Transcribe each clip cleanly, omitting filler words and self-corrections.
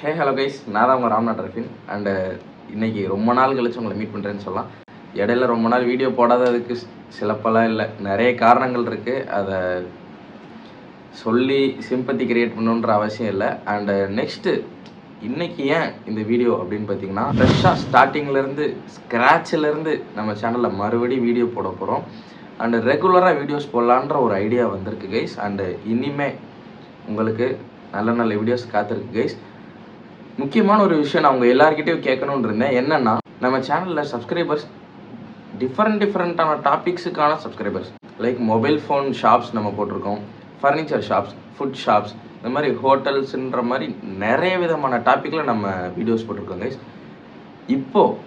Hello guys, நான் தான் உங்கள் ராம்நாத் ரஃபின். அண்டு இன்றைக்கி ரொம்ப நாள் கழிச்சு உங்களை மீட் பண்ணுறேன்னு சொல்லலாம். இடையில ரொம்ப நாள் வீடியோ போடாததுக்கு சிலப்பெல்லாம் இல்லை, நிறைய காரணங்கள் இருக்குது. அதை சொல்லி சிம்பத்தி கிரியேட் பண்ணணுன்ற அவசியம் இல்லை. அண்டு நெக்ஸ்ட்டு இன்றைக்கி ஏன் இந்த வீடியோ அப்படின்னு பார்த்தீங்கன்னா, ஃப்ரெஷ்ஷாக ஸ்டார்டிங்லேருந்து ஸ்க்ராட்சிலேருந்து நம்ம சேனலில் மறுபடியும் வீடியோ போட போகிறோம். அண்டு ரெகுலராக வீடியோஸ் போடலான்ற ஒரு ஐடியா வந்திருக்கு கைஸ். அண்டு இனிமே உங்களுக்கு நல்ல நல்ல வீடியோஸ் காத்திருக்கு கைஸ். முக்கியமான ஒரு விஷயம் நான் உங்கள் எல்லாருக்கிட்டையும் கேட்கணுன்னு இருந்தேன். என்னென்னா, நம்ம சேனலில் சப்ஸ்கிரைபர்ஸ் டிஃப்ரெண்ட்டான டாபிக்ஸுக்கான subscribers, like mobile phone shops நம்ம போட்டிருக்கோம், ஃபர்னிச்சர் ஷாப்ஸ், ஃபுட் ஷாப்ஸ், இந்த மாதிரி ஹோட்டல்ஸுன்ற மாதிரி நிறைய விதமான டாப்பிக்கில் நம்ம வீடியோஸ் போட்டிருக்கோம் கைஸ். இப்போது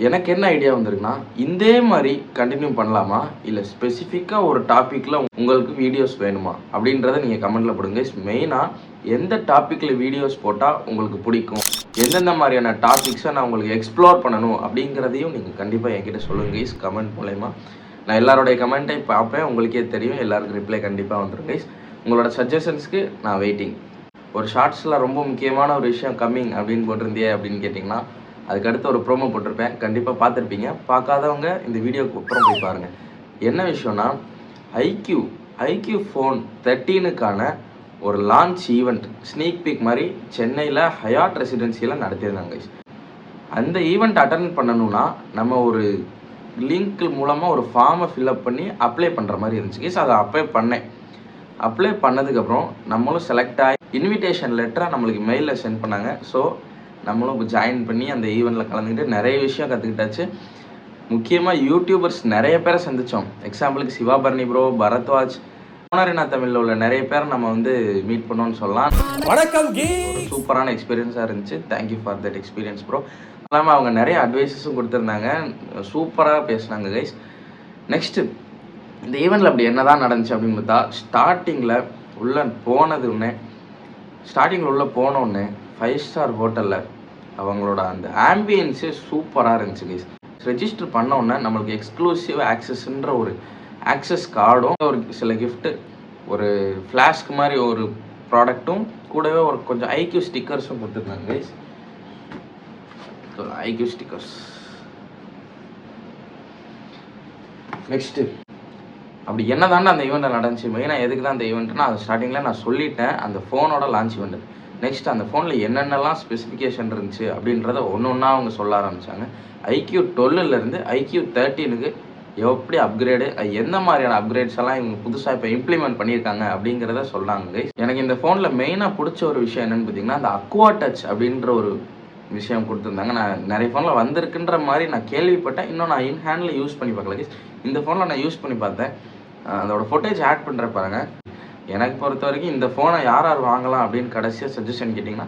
எனக்கு என்ன ஐடியா வந்திருக்குன்னா, இதே மாதிரி கண்டினியூ பண்ணலாமா, இல்லை ஸ்பெசிஃபிக்காக ஒரு டாப்பிக்கில் உங்களுக்கு வீடியோஸ் வேணுமா அப்படின்றத நீங்கள் கமெண்ட்டில் போடுங்க கைஸ். மெயினாக எந்த டாப்பிக்கில் வீடியோஸ் போட்டால் உங்களுக்கு பிடிக்கும், எந்தெந்த மாதிரியான டாபிக்ஸை நான் உங்களுக்கு எக்ஸ்ப்ளோர் பண்ணணும் அப்படிங்கிறதையும் நீங்கள் கண்டிப்பாக என்கிட்ட சொல்லுங்கள் கைஸ் கமெண்ட் மூலயமா. நான் எல்லாருடைய கமெண்ட்டை பார்ப்பேன், உங்களுக்கே தெரியும், எல்லாருக்கும் ரிப்ளை கண்டிப்பாக வந்துடும் கைஸ். உங்களோட சஜஷன்ஸ்க்கு நான் வெயிட்டிங். ஒரு ஷார்ட்ஸில் ரொம்ப முக்கியமான ஒரு விஷயம் கம்மிங் அப்படின்னு போட்டிருந்தே அப்படின்னு கேட்டிங்கன்னா, அதுக்கடுத்து ஒரு ப்ரோமோ போட்டிருப்பேன், கண்டிப்பாக பார்த்துருப்பீங்க. பார்க்காதவங்க இந்த வீடியோக்கு அப்புறம் போய் பாருங்கள். என்ன விஷயம்னா, ஐக்யூ ஃபோன் 13க்கான ஒரு லான்ச் ஈவெண்ட் ஸ்னீக் பீக் மாதிரி சென்னையில் ஹயாட் ரெசிடென்சியில் நடத்தியிருந்தாங்க. அந்த ஈவெண்ட் அட்டன் பண்ணணும்னா நம்ம ஒரு லிங்க் மூலமாக ஒரு ஃபார்மை ஃபில்அப் பண்ணி அப்ளை பண்ணுற மாதிரி இருந்துச்சு கேஸ். அதை அப்ளை பண்ணதுக்கப்புறம் நம்மளும் செலக்ட் ஆகி இன்விடேஷன் லெட்டரை நம்மளுக்கு மெயிலில் சென்ட் பண்ணாங்க. ஸோ நம்மளும் ஜாயின் பண்ணி அந்த ஈவெண்ட்டில் கலந்துக்கிட்டு நிறைய விஷயம் கற்றுக்கிட்டாச்சு. முக்கியமாக யூடியூபர்ஸ் நிறைய பேரை சந்தித்தோம். எக்ஸாம்பிளுக்கு சிவாபரணி ப்ரோ, பரத்வாஜ், ஓனரினா தமிழில் உள்ள நிறைய பேர் நம்ம மீட் பண்ணோன்னு சொல்லலாம். வணக்கம், சூப்பரான எக்ஸ்பீரியன்ஸாக இருந்துச்சு. Thank you for that experience bro. இல்லாமல் அவங்க நிறைய அட்வைஸஸும் கொடுத்துருந்தாங்க, சூப்பராக பேசினாங்க கைஸ். நெக்ஸ்ட்டு இந்த ஈவெண்ட்டில் அப்படி என்ன தான் நடந்துச்சு அப்படின்னு பார்த்தா, ஸ்டார்டிங்கில் உள்ளே போனோடனே 5 ஸ்டார் ஹோட்டலில் அவங்களோட அந்த ஆம்பியன்ஸே சூப்பராக இருந்துச்சு கைஸ். ரெஜிஸ்டர் பண்ணோடனே நம்மளுக்கு எக்ஸ்க்ளூசிவ் ஆக்சஸ்ன்ற ஒரு ஆக்சஸ் கார்டும், ஒரு சில கிஃப்ட்டு, ஒரு ஃப்ளாஸ்க் மாதிரி ஒரு ப்ராடக்ட்டும், கூடவே ஒரு கொஞ்சம் ஐக்யூ ஸ்டிக்கர்ஸும் கொடுத்துருந்தாங்க கைஸ். IQ stickers. நெக்ஸ்ட்டு அப்படி என்ன தானே அந்த ஈவெண்ட்டில் நடந்துச்சு, மெயினாக எதுக்கு தான் அந்த ஈவெண்ட்னா, அது ஸ்டார்டிங்கில் நான் சொல்லிட்டேன், அந்த ஃபோனோட லான்ச் ஈவெண்ட். நெக்ஸ்ட் அந்த ஃபோனில் என்னென்னலாம் ஸ்பெசிஃபிகேஷன் இருந்துச்சு அப்படின்றத ஒன்று ஒன்றா அவங்க சொல்ல ஆரம்பித்தாங்க. ஐக்யூ 12லேருந்து ஐக்யூ 13க்கு எப்படி அப்கிரேடு, எந்த மாதிரியான அப்கிரேட்ஸ் எல்லாம் இவங்க புதுசாக இப்போ இம்ப்ளிமெண்ட் பண்ணியிருக்காங்க அப்படிங்கிறத சொன்னாங்க. எனக்கு இந்த ஃபோனில் மெயினாக பிடிச்ச ஒரு விஷயம் என்னென்னு பார்த்தீங்கன்னா, அந்த அக்வா டச் அப்படின்ற ஒரு விஷயம் கொடுத்துருந்தாங்க. நான் நிறைய ஃபோனில் வந்திருக்குன்ற மாதிரி நான் கேள்விப்பட்டேன், இன்னும் நான் இன் ஹேண்டில் யூஸ் பண்ணி பார்க்கல. இந்த ஃபோனில் நான் யூஸ் பண்ணி பார்த்தேன். அதோட ஃபுட்டேஜ் ஆட் பண்ணுற பாருங்க. எனக்கு பொறுத்த வரைக்கும் இந்த ஃபோனை யார் வாங்கலாம் அப்படின்னு கடைசியாக சஜஷன் கேட்டிங்கன்னா,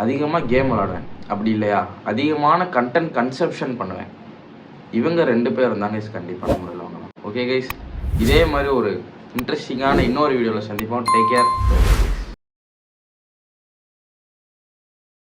அதிகமாக கேம் விளாடுவேன், அப்படி இல்லையா அதிகமான கண்டென்ட் கன்சப்ஷன் பண்ணுவேன். இவங்க 2 பேர் இருந்தாங்க கண்டிப்பாக நம்மள வாங்கலாம். ஓகே கைஸ், இதே மாதிரி ஒரு இன்ட்ரெஸ்டிங்கான இன்னொரு வீடியோவில் சந்திப்போம். Take care.